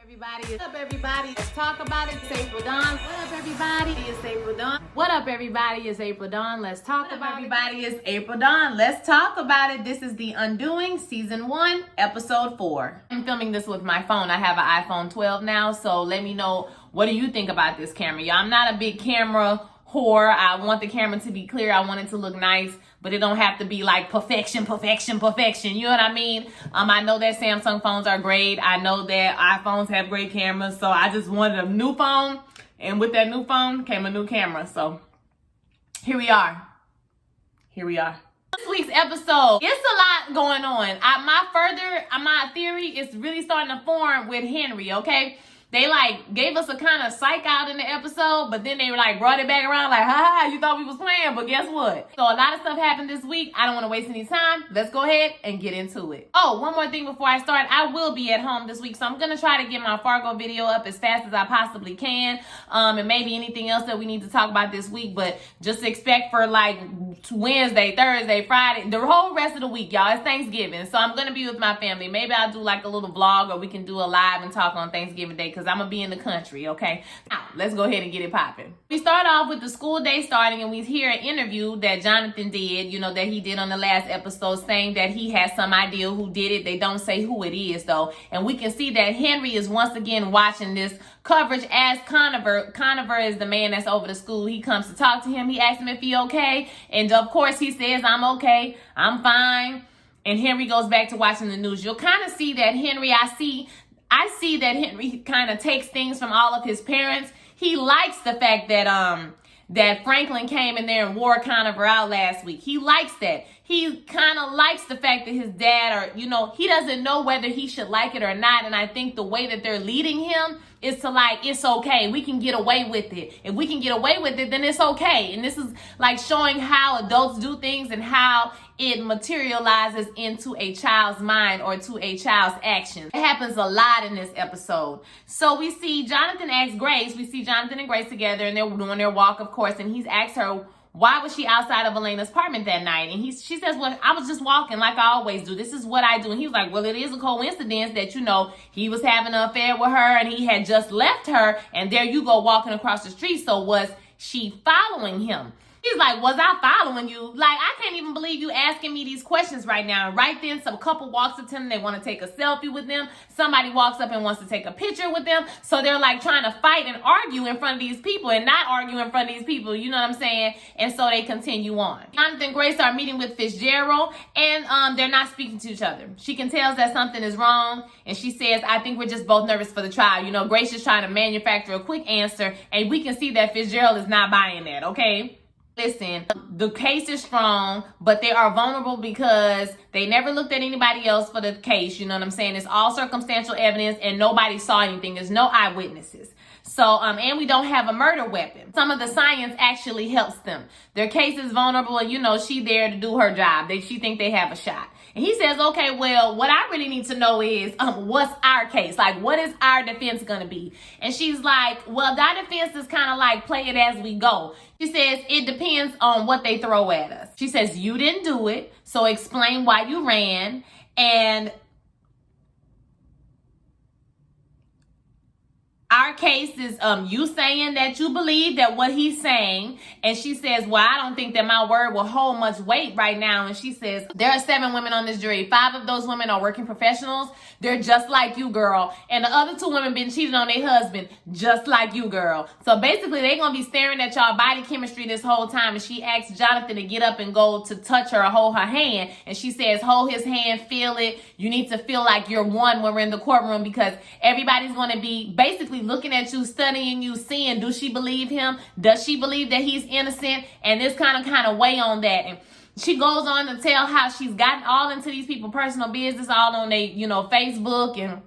Everybody, what's up everybody? Let's talk about it. It's April Dawn. What up everybody? It's April Dawn. What up everybody? It's April Dawn. Let's talk about it. Everybody, it's April Dawn. Let's talk about it. This is The Undoing, Season 1, Episode 4. I'm filming this with my phone. I have an iPhone 12 now, so let me know, what do you think about this camera? Y'all, I'm not a big camera whore. I want the camera to be clear. I want it to look nice, but it don't have to be like perfection. You know what I mean? I know that Samsung phones are great. I know that iPhones have great cameras. So I just wanted a new phone. And with that new phone came a new camera. So here we are. This week's episode, it's a lot going on. My theory is really starting to form with Henry, okay? They gave us a kind of psych out in the episode, but then they brought it back around ha, you thought we was playing, but guess what? So a lot of stuff happened this week. I don't want to waste any time. Let's go ahead and get into it. Oh, one more thing before I start. I will be at home this week, so I'm going to try to get my Fargo video up as fast as I possibly can. And maybe anything else that we need to talk about this week, but just expect for Wednesday, Thursday, Friday, the whole rest of the week, y'all. It's Thanksgiving, so I'm going to be with my family. Maybe I'll do a little vlog, or we can do a live and talk on Thanksgiving Day, because I'm going to be in the country, okay? Now, let's go ahead and get it popping. We start off with the school day starting, and we hear an interview that Jonathan did, that he did on the last episode, saying that he has some idea who did it. They don't say who it is, though. And we can see that Henry is once again watching this coverage as Conover. Conover is the man that's over the school. He comes to talk to him. He asks him if he okay. And of course, he says, I'm okay. I'm fine. And Henry goes back to watching the news. You'll kind of see that Henry, I see that Henry kind of takes things from all of his parents. He likes the fact that Franklin came in there and wore Conover out last week. He likes that. He kind of likes the fact that his dad, he doesn't know whether he should like it or not. And I think the way that they're leading him is to it's okay. We can get away with it. If we can get away with it, then it's okay. And this is showing how adults do things and how it materializes into a child's mind or to a child's actions. It happens a lot in this episode. So we see Jonathan ask Grace. We see Jonathan and Grace together, and they're doing their walk, of course. And he's asked her, why was she outside of Elena's apartment that night? And she says, well, I was just walking like I always do. This is what I do. And he was like, well, it is a coincidence that, he was having an affair with her and he had just left her. And there you go walking across the street. So was she following him? He's like, was I following you? I can't even believe you asking me these questions right now. And right then, some couple walks up to them. They want to take a selfie with them. Somebody walks up and wants to take a picture with them. So they're trying to fight and argue in front of these people and not argue in front of these people. You know what I'm saying? And so they continue on. Jonathan and Grace are meeting with Fitzgerald, and they're not speaking to each other. She can tell that something is wrong. And she says, I think we're just both nervous for the trial. Grace is trying to manufacture a quick answer. And we can see that Fitzgerald is not buying that, okay? Listen, the case is strong, but they are vulnerable because they never looked at anybody else for the case. You know what I'm saying? It's all circumstantial evidence and nobody saw anything. There's no eyewitnesses. So, and we don't have a murder weapon. Some of the science actually helps them. Their case is vulnerable and, she there to do her job. She think they have a shot. And he says, okay, well, what I really need to know is, what's our case? What is our defense going to be? And she's like, well, our defense is kind of play it as we go. She says, it depends on what they throw at us. She says, you didn't do it, so explain why you ran. And our case is you saying that you believe that what he's saying. And she says, well, I don't think that my word will hold much weight right now. And she says, there are 7 women on this jury. 5 of those women are working professionals. They're just like you, girl. And the other 2 women been cheating on their husband, just like you, girl. So basically, they're going to be staring at y'all body chemistry this whole time. And she asks Jonathan to get up and go to touch her or hold her hand. And she says, hold his hand, feel it. You need to feel like you're one when we're in the courtroom, because everybody's going to be basically looking at you, studying you, seeing, do she believe him? Does she believe that he's innocent? And this kind of weigh on that. And she goes on to tell how she's gotten all into these people's personal business, all on their, Facebook and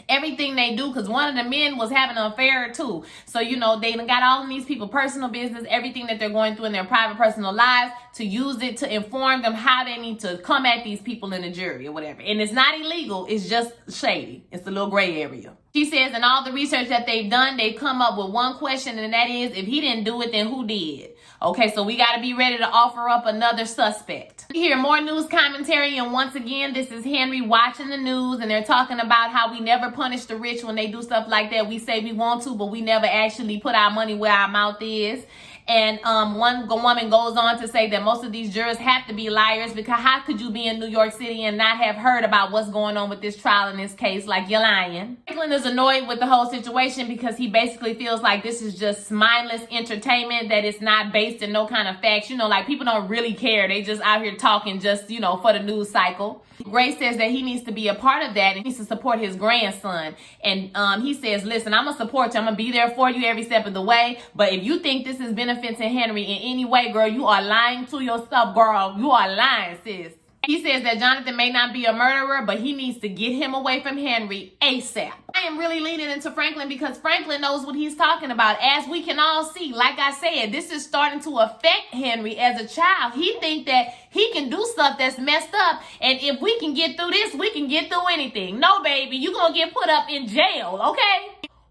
everything they do, because one of the men was having an affair too. So, they done got all of these people personal business, everything that they're going through in their private personal lives, to use it to inform them how they need to come at these people in the jury or whatever. And it's not illegal. It's just shady. It's a little gray area. She says in all the research that they've done, they've come up with one question, and that is, if he didn't do it, then who did? Okay, so we got to be ready to offer up another suspect. We hear more news commentary, and once again, this is Henry watching the news, and they're talking about how we never punish the rich when they do stuff like that. We say we want to, but we never actually put our money where our mouth is. And one woman goes on to say that most of these jurors have to be liars, because how could you be in New York City and not have heard about what's going on with this trial in this case? Like, you're lying. Franklin is annoyed with the whole situation because he basically feels like this is just mindless entertainment, that it's not based in no kind of facts. You know, like, people don't really care. They just out here talking just, you know, for the news cycle. Grace says that he needs to be a part of that and he needs to support his grandson. And he says, listen, I'm going to support you. I'm going to be there for you every step of the way. But if you think this is benefiting Henry in any way, girl, you are lying to yourself, girl. You are lying, sis. He says that Jonathan may not be a murderer, but he needs to get him away from Henry ASAP. I am really leaning into Franklin because Franklin knows what he's talking about. As we can all see, like I said, this is starting to affect Henry as a child. He thinks that he can do stuff that's messed up, and if we can get through this, we can get through anything. No, baby, you're going to get put up in jail, okay?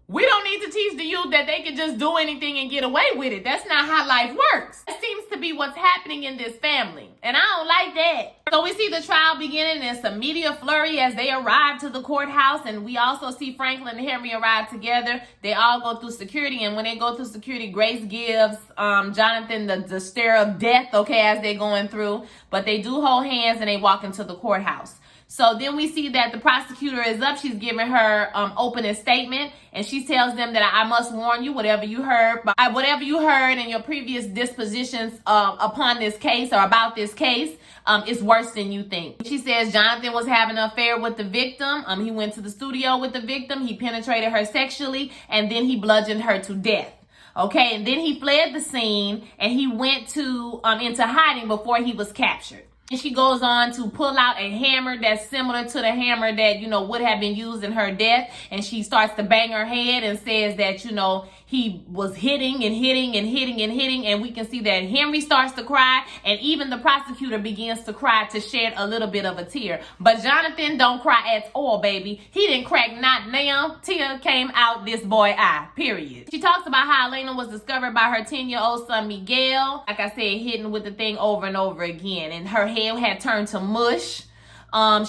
We don't need to teach the youth that they can just do anything and get away with it. That's not how life works. That seems to be what's happening in this family, and I don't like that. So we see the trial beginning and some media flurry as they arrive to the courthouse, and we also see Franklin and Henry arrive together. They all go through security, and when they go through security, Grace gives Jonathan the stare of death, okay, as they're going through. But they do hold hands and they walk into the courthouse. So then we see that the prosecutor is up. She's giving her opening statement, and she tells them that I must warn you, whatever you heard in your previous dispositions upon this case or about this case is worse than you think. She says Jonathan was having an affair with the victim. He went to the studio with the victim. He penetrated her sexually, and then he bludgeoned her to death. Okay, and then he fled the scene, and he went to into hiding before he was captured. And she goes on to pull out a hammer that's similar to the hammer that, you know, would have been used in her death. And she starts to bang her head and says that, you know, he was hitting and hitting and hitting and hitting. And we can see that Henry starts to cry. And even the prosecutor begins to cry, to shed a little bit of a tear. But Jonathan don't cry at all, baby. He didn't crack not now. Tear came out this boy eye, period. She talks about how Elena was discovered by her 10-year-old son, Miguel. Like I said, hitting with the thing over and over again. And her head had turned to mush.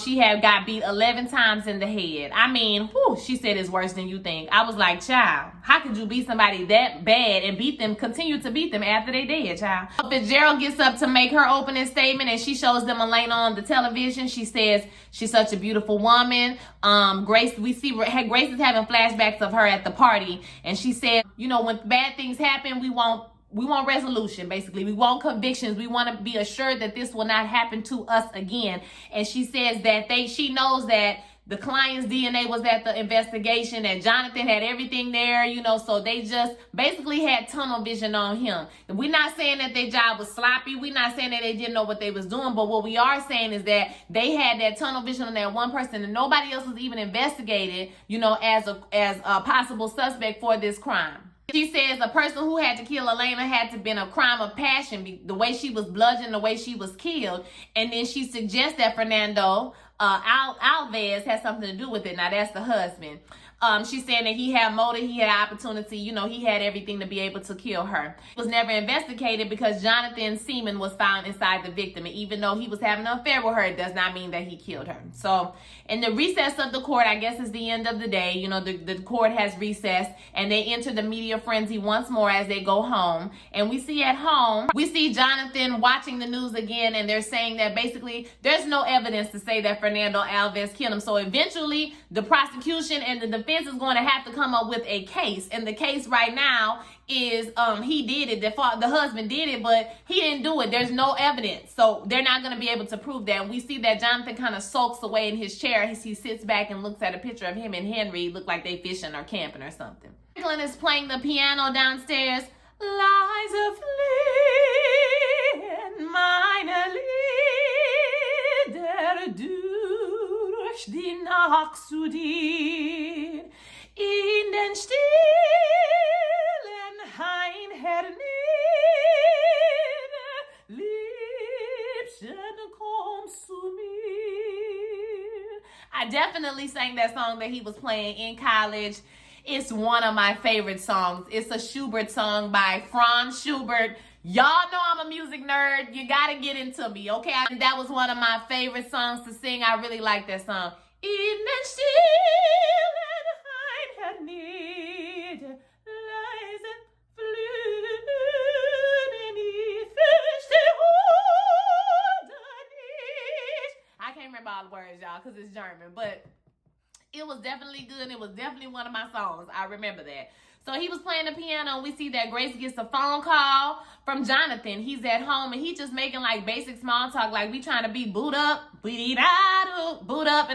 She had got beat 11 times in the head. I mean, whew, she said it's worse than you think. I was like, child, how could you beat somebody that bad and beat them, continue to beat them after they dead, child? Fitzgerald gets up to make her opening statement, and she shows them Elena on the television. She says she's such a beautiful woman. Grace, we see Grace is having flashbacks of her at the party, and she said, you know, when bad things happen, we want resolution, basically. We want convictions. We want to be assured that this will not happen to us again. And she says that she knows that the client's DNA was at the investigation, and Jonathan had everything there, you know, so they just basically had tunnel vision on him. We're not saying that their job was sloppy. We're not saying that they didn't know what they was doing, but what we are saying is that they had that tunnel vision on that one person, and nobody else was even investigated, you know, as a possible suspect for this crime. She says a person who had to kill Elena had to been a crime of passion, the way she was bludgeoned, the way she was killed. And then she suggests that Fernando Alves has something to do with it. Now, that's the husband. She's saying that he had motive, he had opportunity, you know, he had everything to be able to kill her. It was never investigated because Jonathan's semen was found inside the victim. And even though he was having an affair with her, it does not mean that he killed her. So in the recess of the court, I guess it's the end of the day. You know, the court has recessed, and they enter the media frenzy once more as they go home. And we see at home, we see Jonathan watching the news again, and they're saying that basically there's no evidence to say that Fernando Alves killed him. So eventually the prosecution and the defense is going to have to come up with a case, and the case right now is he did it, the husband did it, but he didn't do it. There's no evidence, so they're not going to be able to prove that. And we see that Jonathan kind of sulks away in his chair as he sits back and looks at a picture of him and Henry, look like they fishing or camping or something. Franklin is playing the piano downstairs. Lies of meine Lieder durch die Nacht zu dir, in den stillen Hain hernieder, Liebchen, kommst zu mir. I definitely sang that song that he was playing in college. It's one of my favorite songs. It's a Schubert song by Franz Schubert. Y'all know I'm a music nerd. You gotta get into me, okay? And that was one of my favorite songs to sing. I really like that song. In the still and Einheit nicht, leise Flügeln ich fürchte nicht. I can't remember all the words, y'all, because it's German, but it was definitely good. It was definitely one of my songs. I remember that. So he was playing the piano, and we see that Grace gets a phone call from Jonathan. He's at home, and he's just making, like, basic small talk, like, we trying to be boot up. And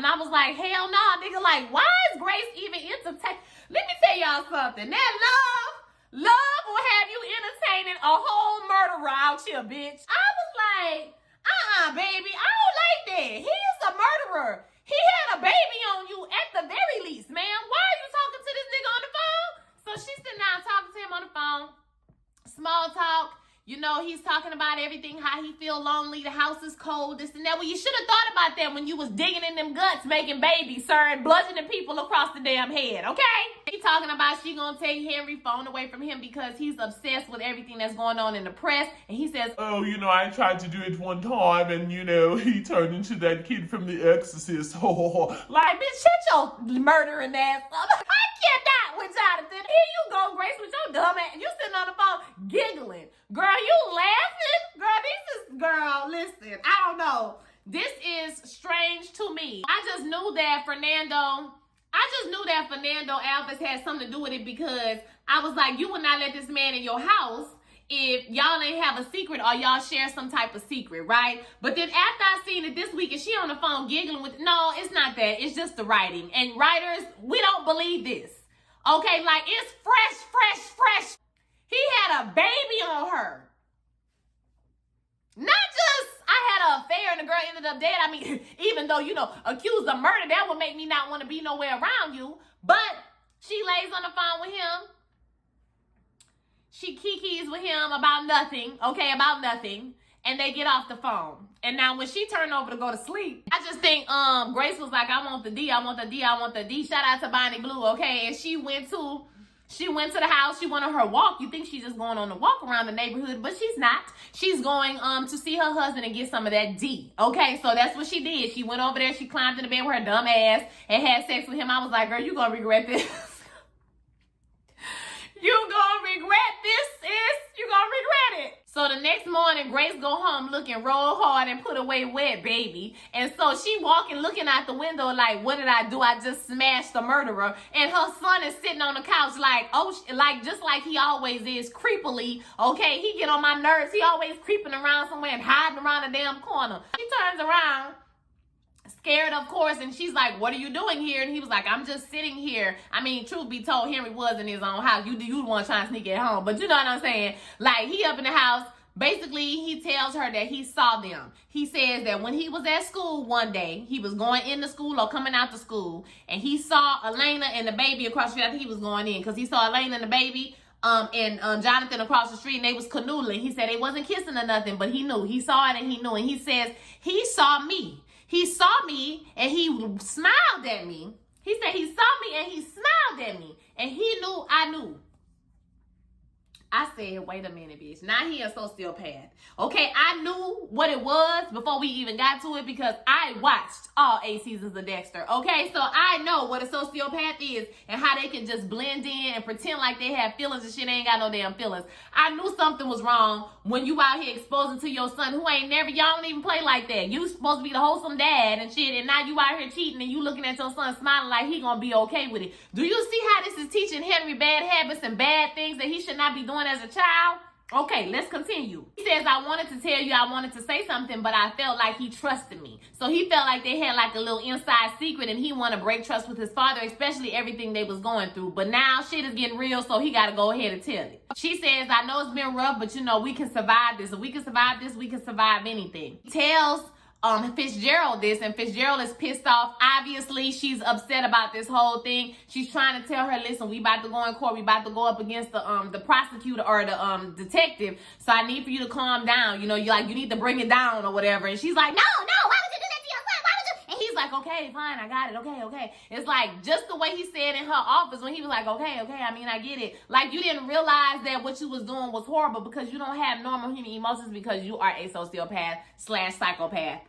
I was like, hell no, nigga. Like, why is Grace even entertaining? Let me tell y'all something. That love will have you entertaining a whole murderer out here, bitch. I was like, baby, I don't like that. He is a murderer. He had a baby on you at the very least, ma'am. Why are you talking to this nigga on the phone? So she's sitting down talking to him on the phone. Small talk. You know, he's talking about everything, how he feel lonely, the house is cold, this and that. Well, you should have thought about that when you was digging in them guts, making babies, sir, and bludgeoning people across the damn head, okay? He talking about she gonna take Henry's phone away from him because he's obsessed with everything that's going on in the press. And he says, oh, you know, I tried to do it one time, and, you know, he turned into that kid from The Exorcist. Like, bitch, shut your murdering ass up. I cannot with Jonathan. Here you go, Grace, with your dumb ass. You sitting on the phone giggling. Girl, you laughing? Girl, listen, I don't know. This is strange to me. I just knew that Fernando Alves had something to do with it, because I was like, you would not let this man in your house if y'all ain't have a secret or y'all share some type of secret, right? But then after I seen it this week and she on the phone giggling with, no, it's not that. It's just the writing. And writers, we don't believe this. Okay, like, it's fresh. He had a baby on her. Not just, I had an affair and the girl ended up dead. I mean, even though, you know, accused of murder, that would make me not want to be nowhere around you. But she lays on the phone with him. She kikis with him about nothing, and they get off the phone. And now when she turned over to go to sleep, I just think Grace was like, I want the D. Shout out to Bonnie Blue, okay? And she went to the house. She went on her walk. You think she's just going on a walk around the neighborhood, but she's not. She's going to see her husband and get some of that D, okay? So that's what she did. She went over there. She climbed in the bed with her dumb ass and had sex with him. I was like, girl, you gonna regret this. You gonna regret this, sis. You gonna regret it. So the next morning, Grace go home looking real hard and put away wet, baby. And so she walking, looking out the window like, what did I do? I just smashed the murderer. And her son is sitting on the couch like, oh, like just like he always is, creepily. Okay, he get on my nerves. He always creeping around somewhere and hiding around the damn corner. She turns around, scared, of course, and she's like, what are you doing here? And he was like, I'm just sitting here. I mean, truth be told, Henry was in his own house. You the one trying to sneak at home, but you know what I'm saying? Like, he up in the house. Basically, he tells her that he saw them. He says that when he was at school one day, he was going into school or coming out to school, and he saw Elena and the baby across the street. I think he was going in because he saw Elena and the baby and Jonathan across the street, and they was canoodling. He said they wasn't kissing or nothing, but he knew. He saw it and he knew. And he says, he saw me. He saw me and he smiled at me. He said he saw me and he smiled at me. And he knew I knew. I said, wait a minute, bitch. Now he a sociopath. Okay, I knew what it was before we even got to it because I watched all 8 seasons of Dexter. Okay, so I know what a sociopath is and how they can just blend in and pretend like they have feelings and shit. They ain't got no damn feelings. I knew something was wrong when you out here exposing to your son who ain't never, y'all don't even play like that. You supposed to be the wholesome dad and shit, and now you out here cheating and you looking at your son smiling like he gonna be okay with it. Do you see how this is teaching Henry bad habits and bad things that he should not be doing as a child? Okay, let's continue. He says, I wanted to tell you, I wanted to say something, but I felt like he trusted me. So he felt like they had like a little inside secret and he wanted to break trust with his father, especially everything they was going through. But now shit is getting real, so he got to go ahead and tell it. She says, I know it's been rough, but you know, we can survive this. If we can survive this, we can survive anything. He tells Fitzgerald this, and Fitzgerald is pissed off. Obviously, she's upset about this whole thing. She's trying to tell her, listen, we about to go in court. We about to go up against the prosecutor or the detective. So I need for you to calm down. You know, you need to bring it down or whatever. And she's like, no, why would you do that to your son? Why would you? And he's like, like, okay, fine, I got it, okay. It's like, just the way he said in her office when he was like, okay, I mean, I get it. Like, you didn't realize that what you was doing was horrible because you don't have normal human emotions because you are a sociopath/psychopath.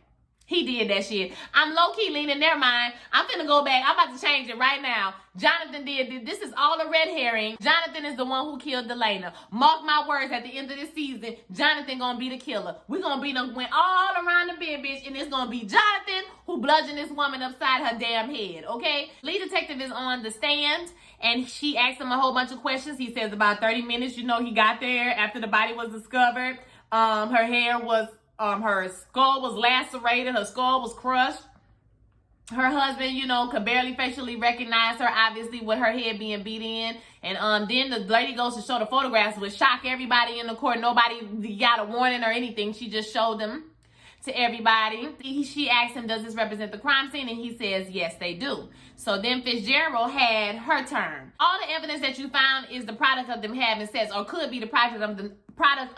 He did that shit. I'm low-key leaning their mind. I'm finna go back. I'm about to change it right now. Jonathan did. This is all a red herring. Jonathan is the one who killed Delana. Mark my words, at the end of this season, Jonathan gonna be the killer. We're gonna be the went all around the bed, bitch, and it's gonna be Jonathan who bludgeoned this woman upside her damn head, okay? Lead detective is on the stand, and she asked him a whole bunch of questions. He says about 30 minutes. You know, he got there after the body was discovered. Her hair was... her skull was lacerated. Her skull was crushed. Her husband, you know, could barely facially recognize her, obviously, with her head being beat in. And then the lady goes to show the photographs, which shocked everybody in the court. Nobody got a warning or anything. She just showed them to everybody. She asked him, does this represent the crime scene? And he says, yes, they do. So then Fitzgerald had her turn. All the evidence that you found is the product of them having sex, or could be the product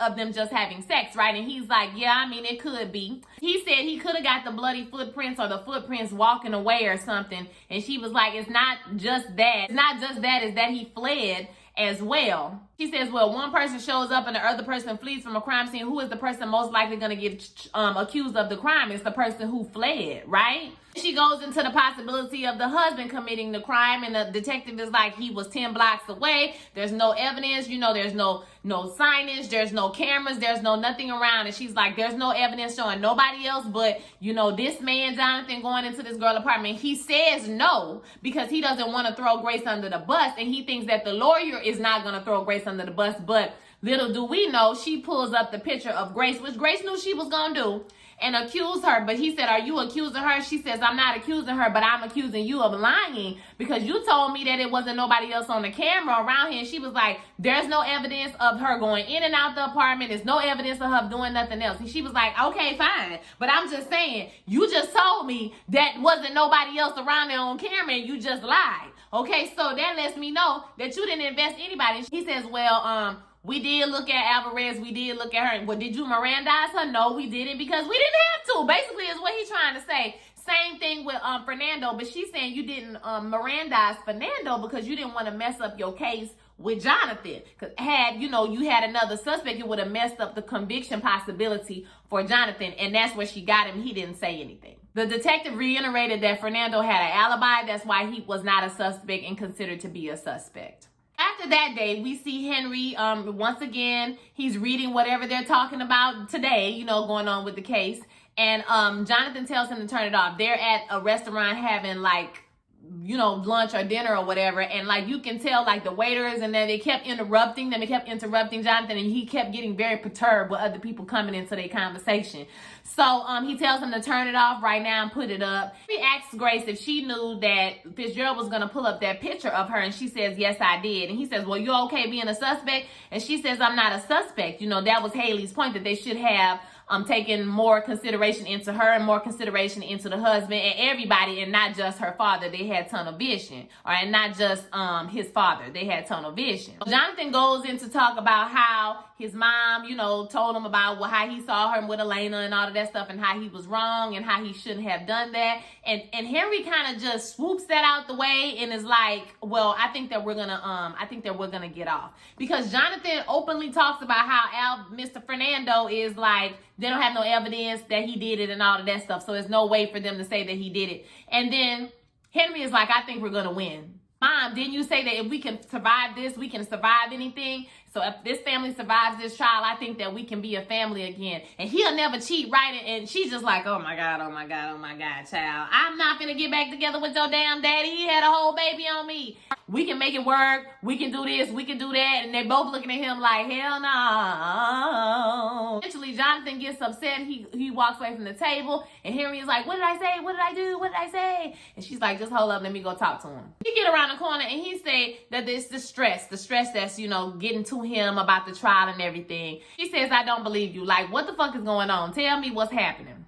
of them just having sex, right? And he's like, yeah, I mean, it could be. He said he could have got the bloody footprints or the footprints walking away or something. And she was like, it's not just that. It's not just that, it's that he fled as well. She says, well, one person shows up and the other person flees from a crime scene. Who is the person most likely going to get accused of the crime? It's the person who fled, right? She goes into the possibility of the husband committing the crime, and the detective is like, he was 10 blocks away. There's no evidence, you know, there's no signage, there's no cameras, there's no nothing around. And she's like, there's no evidence showing nobody else but, you know, this man, Jonathan, going into this girl apartment. He says no because he doesn't want to throw Grace under the bus, and he thinks that the lawyer is not going to throw Grace under the bus. But little do we know, she pulls up the picture of Grace, which Grace knew she was going to do, and accuse her. But he said, are you accusing her? She says, I'm not accusing her, but I'm accusing you of lying because you told me that it wasn't nobody else on the camera around here. And she was like, there's no evidence of her going in and out the apartment. There's no evidence of her doing nothing else. And she was like, okay, fine. But I'm just saying, you just told me that wasn't nobody else around there on camera and you just lied. Okay, so that lets me know that you didn't invest anybody. He says, well, we did look at Alvarez. We did look at her. Well, did you Mirandize her? No, we didn't because we didn't have to. Basically, is what he's trying to say. Same thing with Fernando, but she's saying you didn't Mirandize Fernando because you didn't want to mess up your case with Jonathan. Because you had another suspect, it would have messed up the conviction possibility for Jonathan, and that's where she got him. He didn't say anything. The detective reiterated that Fernando had an alibi. That's why he was not a suspect and considered to be a suspect. After that day, we see Henry, once again, he's reading whatever they're talking about today, going on with the case. And Jonathan tells him to turn it off. They're at a restaurant having lunch or dinner or whatever. And you can tell the waiters and then they kept interrupting them. They kept interrupting Jonathan, and he kept getting very perturbed with other people coming into their conversation. So he tells him to turn it off right now and put it up. He asks Grace if she knew that Fitzgerald was going to pull up that picture of her, and she says, yes, I did. And he says, well, you okay being a suspect? And she says, I'm not a suspect. That was Haley's point, that they should have taken more consideration into her and more consideration into the husband and everybody, and not just her father. They had tunnel vision, and not just his father. They had tunnel vision. Jonathan goes in to talk about how his mom, told him about how he saw her with Elena and all of that stuff, and how he was wrong and how he shouldn't have done that. And Henry kind of just swoops that out the way and is like, well, I think that we're gonna get off, because Jonathan openly talks about how Mr. Fernando is like, they don't have no evidence that he did it and all of that stuff. So there's no way for them to say that he did it. And then Henry is like, I think we're going to win. Mom, didn't you say that if we can survive this, we can survive anything? So if this family survives this trial, I think that we can be a family again. And he'll never cheat, right? And she's just like, oh my God, child. I'm not gonna get back together with your damn daddy. He had a whole baby on me. We can make it work. We can do this. We can do that. And they're both looking at him like, hell no. Eventually, Jonathan gets upset. He walks away from the table. And Henry is like, what did I say? What did I do? What did I say? And she's like, just hold up. Let me go talk to him. He get around the corner and he say that it's the stress that's, getting to him about the trial and everything. He says, I don't believe you. Like, what the fuck is going on? Tell me what's happening.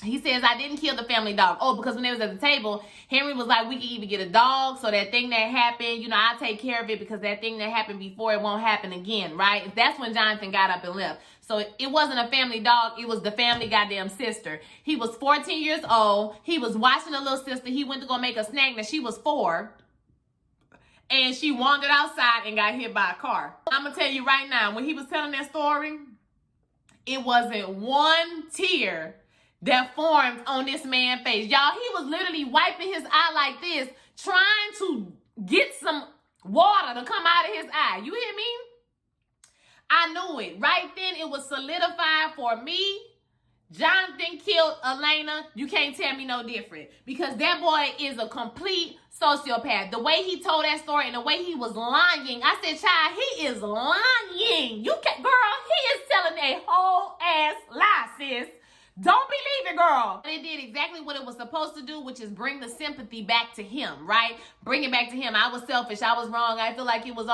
He says, I didn't kill the family dog. Oh, because when they was at the table, Henry was like, we can even get a dog. So that thing that happened, you know, I'll take care of it because that thing that happened before, it won't happen again, right? That's when Jonathan got up and left. So it wasn't a family dog. It was the family goddamn sister. He was 14 years old. He was watching a little sister. He went to go make a snack. Now, she was 4. And she wandered outside and got hit by a car. I'm going to tell you right now, when he was telling that story, it wasn't one tear that formed on this man's face. Y'all, he was literally wiping his eye like this, trying to get some water to come out of his eye. You hear me? I knew it. Right then, it was solidified for me. Jonathan killed Elena. You can't tell me no different. Because that boy is a complete sociopath. The way he told that story and the way he was lying. I said, child, he is lying. You can't, girl, he is telling a whole ass lie, sis. Don't believe it, girl. It did exactly what it was supposed to do, which is bring the sympathy back to him, right? Bring it back to him. I was selfish. I was wrong. I feel like it was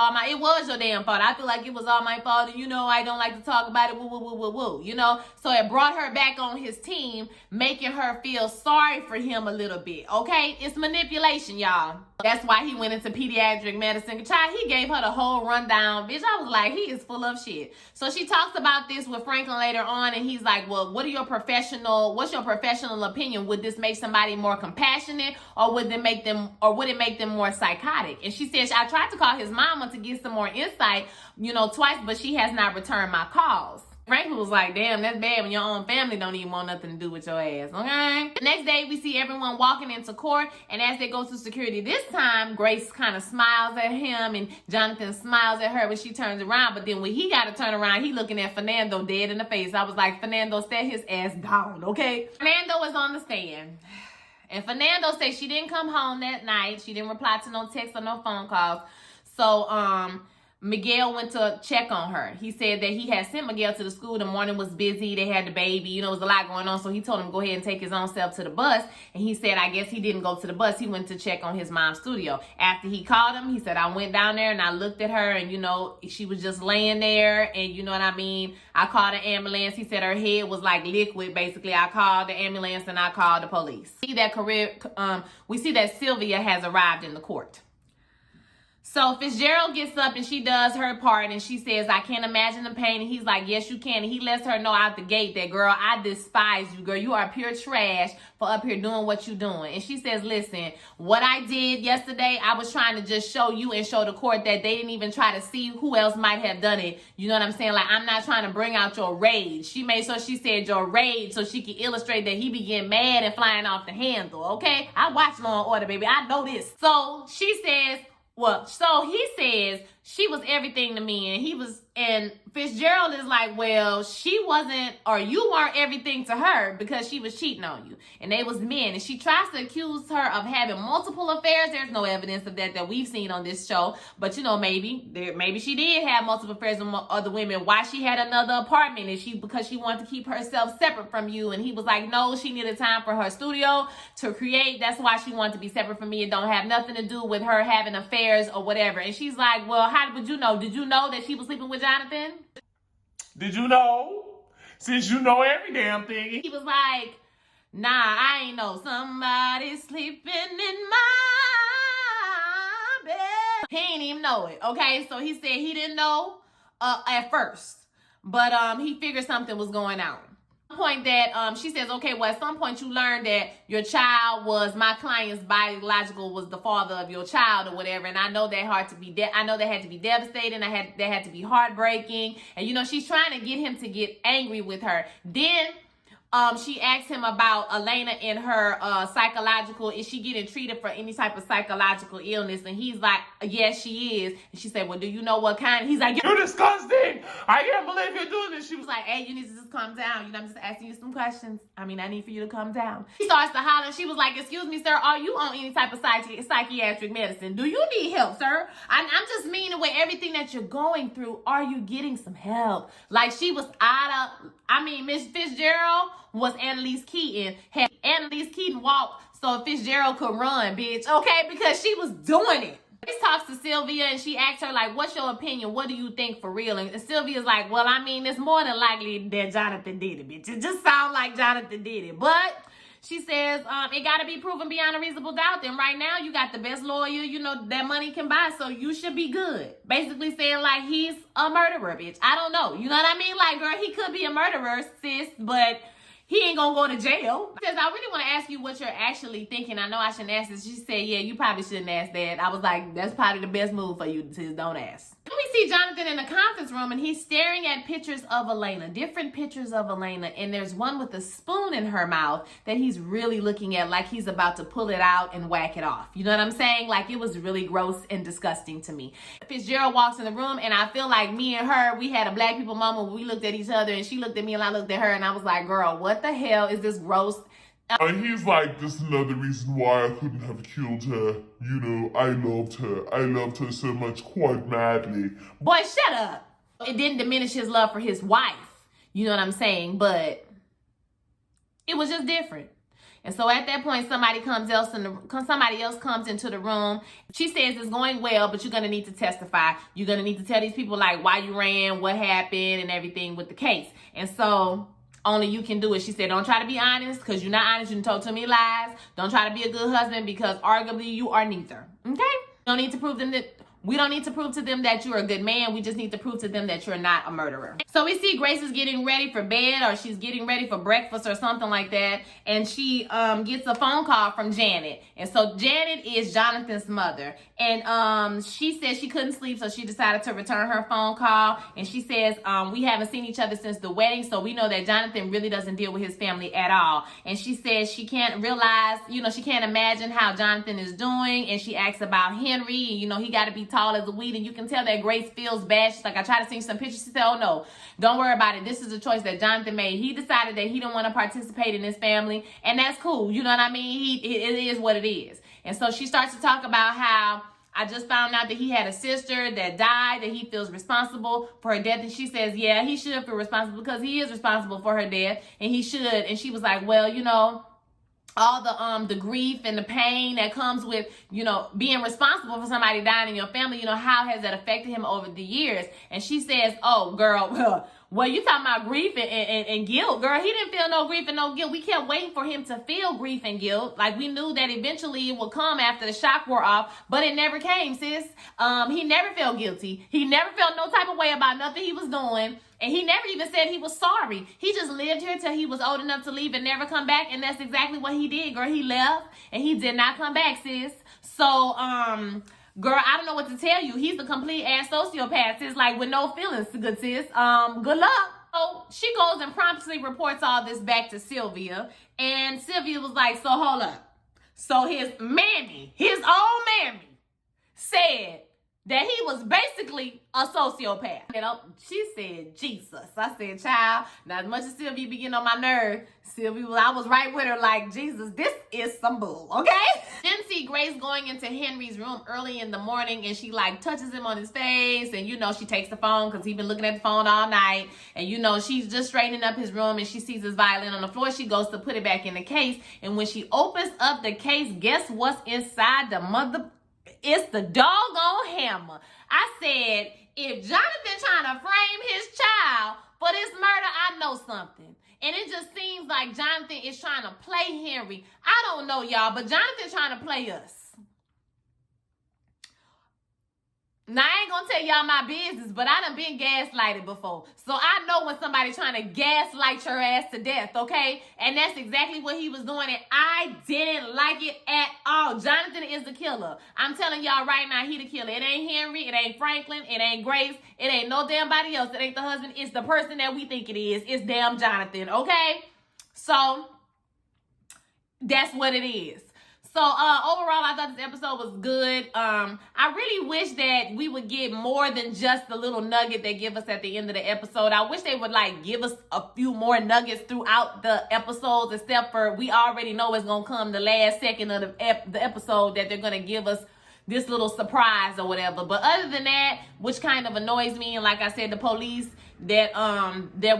your damn fault. I feel like it was all my fault. And, you know, I don't like to talk about it. Woo, woo, woo, woo, woo. You know? So it brought her back on his team, making her feel sorry for him a little bit, okay? It's manipulation, y'all. That's why he went into pediatric medicine. Child, he gave her the whole rundown. Bitch, I was like, he is full of shit. So she talks about this with Franklin later on, and he's like, well, what's your professional opinion? Would this make somebody more compassionate, or would it make them more psychotic? And she says, I tried to call his mama to get some more insight, you know, twice, but she has not returned my calls. Franklin was like, damn, that's bad when your own family don't even want nothing to do with your ass, okay? The next day, we see everyone walking into court, and as they go to security this time, Grace kind of smiles at him, and Jonathan smiles at her when she turns around, but then when he got to turn around, he looking at Fernando dead in the face. I was like, Fernando, set his ass down, okay? Fernando is on the stand, and Fernando says she didn't come home that night. She didn't reply to no texts or no phone calls, so, Miguel went to check on her. He said that he had sent Miguel to the school. The morning was busy. They had the baby. You know, it was a lot going on. So he told him to go ahead and take his own self to the bus. And he said, I guess he didn't go to the bus. He went to check on his mom's studio. After he called him, he said, I went down there and I looked at her and, you know, she was just laying there. And you know what I mean? I called an ambulance. He said her head was like liquid, basically. I called the ambulance and I called the police. We see that Sylvia has arrived in the court. So Fitzgerald gets up and she does her part and she says, I can't imagine the pain. And he's like, yes, you can. And he lets her know out the gate that, girl, I despise you, girl. You are pure trash for up here doing what you're doing. And she says, listen, what I did yesterday, I was trying to just show you and show the court that they didn't even try to see who else might have done it. You know what I'm saying? Like, I'm not trying to bring out your rage. She said your rage so she could illustrate that he be getting mad and flying off the handle, okay? I watch Law and Order, baby. I know this. So she says, so he says she was everything to me, and Fitzgerald is like, well, she wasn't, or you weren't everything to her because she was cheating on you, and they was men, and she tries to accuse her of having multiple affairs. There's no evidence of that we've seen on this show, but you know, maybe she did have multiple affairs with other women. Why she had another apartment? Is because she wanted to keep herself separate from you? And he was like, no, she needed time for her studio to create. That's why she wanted to be separate from me. It don't have nothing to do with her having affairs or whatever. And she's like, well, how would you know? Did you know that she was sleeping with Jonathan? Did you know? Since you know every damn thing. He was like, nah, I ain't know. Somebody sleeping in my bed. He ain't even know it, okay? So he said he didn't know at first. But he figured something was going on. Point that she says, okay, well, at some point you learned that your child was my client's biological was the father of your child or whatever, and I know that had to be devastating. That had to be heartbreaking, and you know she's trying to get him to get angry with her. Then she asked him about Elena and her psychological. Is she getting treated for any type of psychological illness? And he's like, yes, she is. And she said, well, do you know what kind? He's like, you're disgusting. I can't believe you're doing this. She was like, hey, you need to just calm down. You know, I'm just asking you some questions. I need for you to calm down. He starts to holler. She was like, excuse me, sir, are you on any type of psychiatric medicine? Do you need help, sir? I'm just meaning with everything that you're going through, are you getting some help? Like, she was Miss Fitzgerald was Annalise Keaton. Had Annalise Keaton walked so Fitzgerald could run, bitch. Okay, because she was doing it. Grace talks to Sylvia and she asks her, like, what's your opinion? What do you think for real? And Sylvia's like, well, I mean, it's more than likely that Jonathan did it, bitch. It just sounds like Jonathan did it. But she says, it got to be proven beyond a reasonable doubt. Then right now, you got the best lawyer, you know, that money can buy. So you should be good. Basically saying, like, he's a murderer, bitch. I don't know. You know what I mean? Like, girl, he could be a murderer, sis, but he ain't gonna go to jail. She says, I really want to ask you what you're actually thinking. I know I shouldn't ask this. She said, yeah, you probably shouldn't ask that. I was like, that's probably the best move for you, sis. Don't ask. We see Jonathan in the conference room and he's staring at pictures of Elena, different pictures of Elena. And there's one with a spoon in her mouth that he's really looking at like he's about to pull it out and whack it off. You know what I'm saying? Like, it was really gross and disgusting to me. Fitzgerald walks in the room and I feel like me and her, we had a black people moment where we looked at each other and she looked at me and I looked at her and I was like, girl, what the hell is this gross? And he's like, this is another reason why I couldn't have killed her. You know, I loved her. I loved her so much, quite madly. Boy, shut up. It didn't diminish his love for his wife. You know what I'm saying? But it was just different. And so at that point, somebody else comes into the room. She says it's going well, but you're going to need to testify. You're going to need to tell these people, like, why you ran, what happened, and everything with the case. And so only you can do it. She said, don't try to be honest because you're not honest. You told too many lies. Don't try to be a good husband because arguably you are neither. Okay? Don't need to prove them that. We don't need to prove to them that you're a good man. We just need to prove to them that you're not a murderer. So we see Grace is getting ready for bed or she's getting ready for breakfast or something like that. And she gets a phone call from Janet. And so Janet is Jonathan's mother. And she said she couldn't sleep, so she decided to return her phone call. And she says, we haven't seen each other since the wedding, so we know that Jonathan really doesn't deal with his family at all. And she says she can't realize, you know, she can't imagine how Jonathan is doing. And she asks about Henry. And, you know, he got to be tall as a weed. And you can tell that Grace feels bad. She's like, I tried to see some pictures. She said, oh, no, don't worry about it. This is a choice that Jonathan made. He decided that he didn't want to participate in his family. And that's cool. You know what I mean? It is what it is. And so she starts to talk about how I just found out that he had a sister that died, that he feels responsible for her death. And she says, yeah, he should feel responsible because he is responsible for her death. And he should. And she was like, well, you know, all the grief and the pain that comes with, you know, being responsible for somebody dying in your family, you know, how has that affected him over the years? And she says, oh, girl, well, you talking about grief and guilt, girl. He didn't feel no grief and no guilt. We kept waiting for him to feel grief and guilt. Like, we knew that eventually it would come after the shock wore off, but it never came, sis. He never felt guilty. He never felt no type of way about nothing he was doing. And he never even said he was sorry. He just lived here till he was old enough to leave and never come back. And that's exactly what he did, girl. He left and he did not come back, sis. So, girl, I don't know what to tell you. He's a complete ass sociopath, sis, like with no feelings, good sis. Good luck. So she goes and promptly reports all this back to Sylvia. And Sylvia was like, so hold up. So his mammy, his own mammy, said that he was basically a sociopath. And she said, Jesus. I said, child, now as much as Sylvia be getting on my nerve, I was right with her like, Jesus, this is some bull, okay? Then see Grace going into Henry's room early in the morning and she like touches him on his face and, you know, she takes the phone because he's been looking at the phone all night. And, you know, she's just straightening up his room and she sees his violin on the floor. She goes to put it back in the case. And when she opens up the case, guess what's inside the mother? It's the doggone hammer. I said, if Jonathan trying to frame his child for this murder, I know something. And it just seems like Jonathan is trying to play Henry. I don't know, y'all, but Jonathan trying to play us. Now, I ain't gonna tell y'all my business, but I done been gaslighted before. So I know when somebody's trying to gaslight your ass to death, okay? And that's exactly what he was doing, and I didn't like it at all. Jonathan is the killer. I'm telling y'all right now, he the killer. It ain't Henry, it ain't Franklin, it ain't Grace, it ain't no damn body else. It ain't the husband, it's the person that we think it is. It's damn Jonathan, okay? So, that's what it is. So, overall, I thought this episode was good. I really wish that we would get more than just the little nugget they give us at the end of the episode. I wish they would, like, give us a few more nuggets throughout the episodes, except for we already know it's going to come the last second of the episode that they're going to give us this little surprise or whatever. But other than that, which kind of annoys me, and like I said, the police that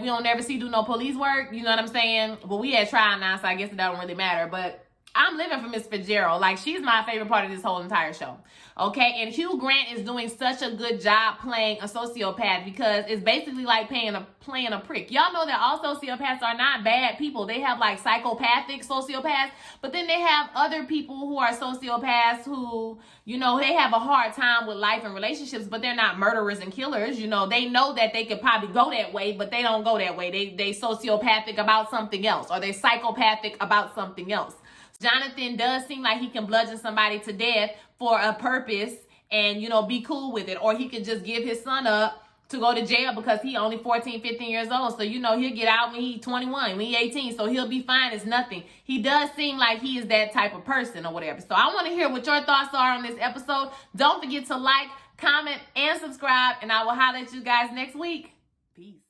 we don't ever see do no police work, you know what I'm saying? Well, we had trial now, so I guess it don't really matter, but I'm living for Miss Fitzgerald. Like, she's my favorite part of this whole entire show. Okay, and Hugh Grant is doing such a good job playing a sociopath because it's basically like playing a prick. Y'all know that all sociopaths are not bad people. They have like psychopathic sociopaths, but then they have other people who are sociopaths who, you know, they have a hard time with life and relationships, but they're not murderers and killers. You know, they know that they could probably go that way, but they don't go that way. They sociopathic about something else, or they psychopathic about something else. Jonathan does seem like he can bludgeon somebody to death for a purpose and, you know, be cool with it. Or he could just give his son up to go to jail because he only 14, 15 years old. So, you know, he'll get out when he's 21, when he's 18. So he'll be fine. It's nothing. He does seem like he is that type of person or whatever. So I want to hear what your thoughts are on this episode. Don't forget to like, comment, and subscribe. And I will holler at you guys next week. Peace.